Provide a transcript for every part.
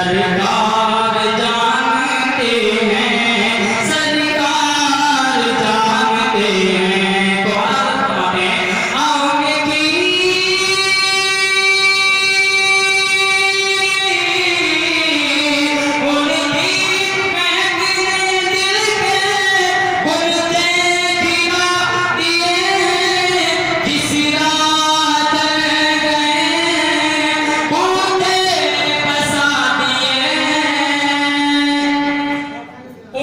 सरकार जानते हैं, सरकार जानते हैं। तो आते आओगे की उनकी महफिल दिल के बुलते गिरा दिए, जिस रात गए बुलते बसा दिए।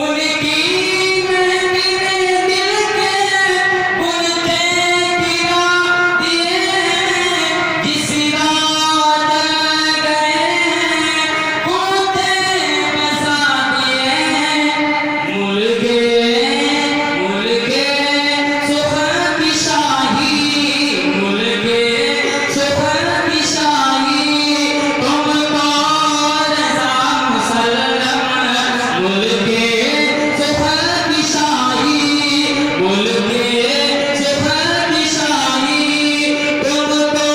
उनकी महफिल दिल के बुलते गिरा दिए, जिस रात गए बुलते बसा दिए। मुल्के सुखर की शाही, मुल्के सुखर की शाही, तुमको रज़ा मुसल्लम। मुल्के सुखर की शाही, मुल्के सुखर की शाही, तुमको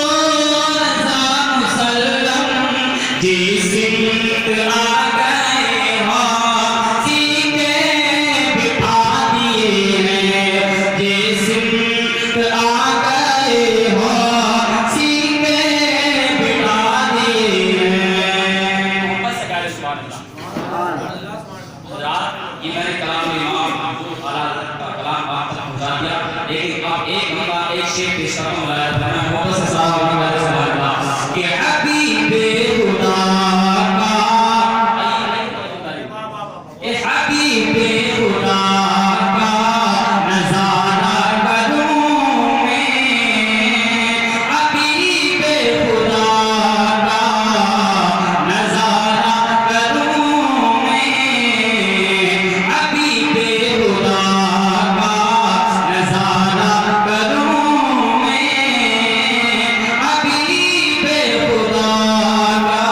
रज़ा मुसल्लम। जिस सिमत आ गए हाथी के बिठा दिए हैं, जिस सिमत आ गए हाथी के बिठा दिए हैं। बस गालिब सुभान अल्लाह। हज़रात, ये मैंने कलाम इमाम अब्दुल आला का कलाम आप तक पहुंचा दिया, लेकिन आप एक बार एक शेर पेश करना मुलायम करना मोहब्बत से साथ में गालिब सुभान अल्लाह कि हबीबे खुदा का, ए हबीबे खुदा का नज़ारा करूं मैं, हबीबे खुदा का नज़ारा करूं मैं, हबीबे खुदा का नज़ारा करूं मैं, हबीबे खुदा का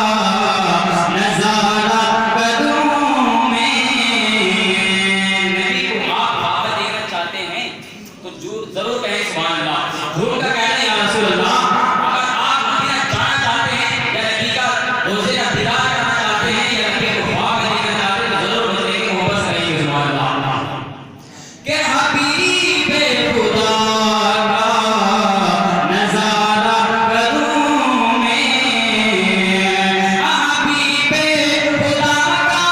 नज़ारा करूं मैं। नबी को आप दावत देना चाहते हैं तो जरूर कहें सुभान अल्लाह। झूठ का कहना या रसूल अल्लाह। अगर आप मदीना जाना चाहते हैं या नबी का रोज़े का दीदार करना चाहते हैं या नबी को ख्वाब में देखना चाहते हैं तो जरूर मुझे मोहब्बत से कहेंगे सुभान अल्लाह कि हबीबे खुदा का नज़ारा करूं मैं, हबीबे खुदा का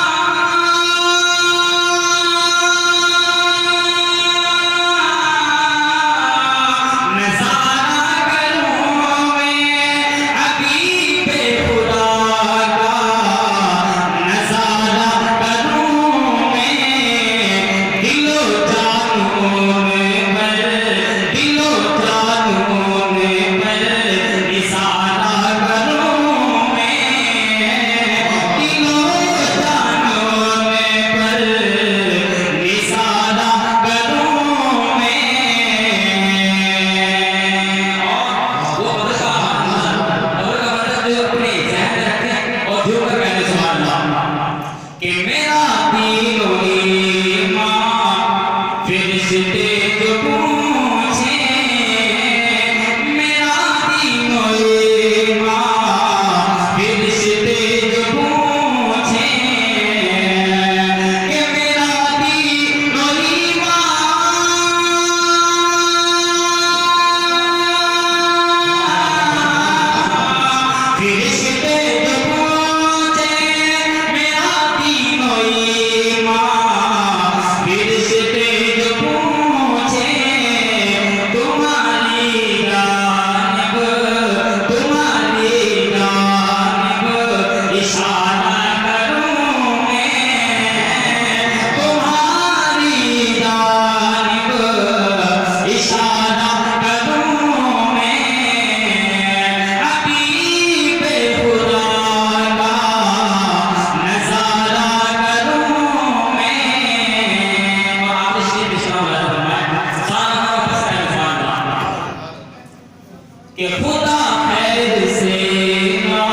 नज़ारा करूं मैं, हबीबे खुदा का नज़ारा करूं मैं। दिलो जानों में पर, दिलो जानों में पर इशारा करूं मैं, दिलो जानों में पर इशारा करूं मैं। और वो जो अपने ज़हन में रखते हैं और जो कर कहते सुभान अल्लाह कि मेरा दीनो ईमान फिरिश्ते जो पूछे, मेरा दीनो ईमान फिरिश्ते जो पूछे, कि मेरा दीनो ईमान फिरिश्ते जो पूछे, मेरा दीनो ईमान फिरिश्ते जो पूछे, तुम्हारी जानिब इशारा करूं मैं, तुम्हारी जानिब इशारा करूं मैं, हबीबे खुदा का नज़ारा करूं मैं। और आप इसलिए बिस्मिल्लाह फरमाएं सारा वापस करें सुभान अल्लाह कि खुदा खैर से ना,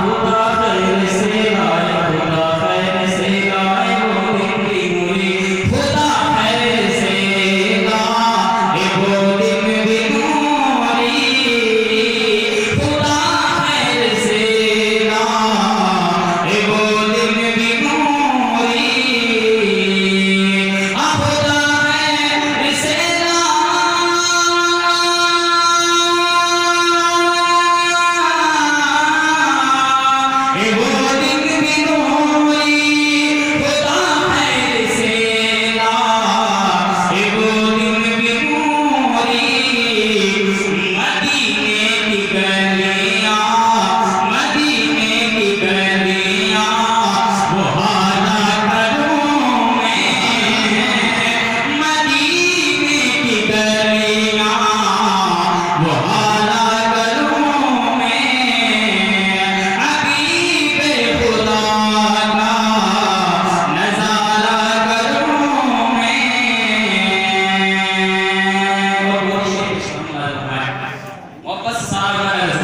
खुदा खैर से लाए, खुदा खैर से लाए वो दिन की नूरी, खुदा खैर से लाए वो दिन की नूरी, खुदा खैर से लाए वो मोहब्बत साहब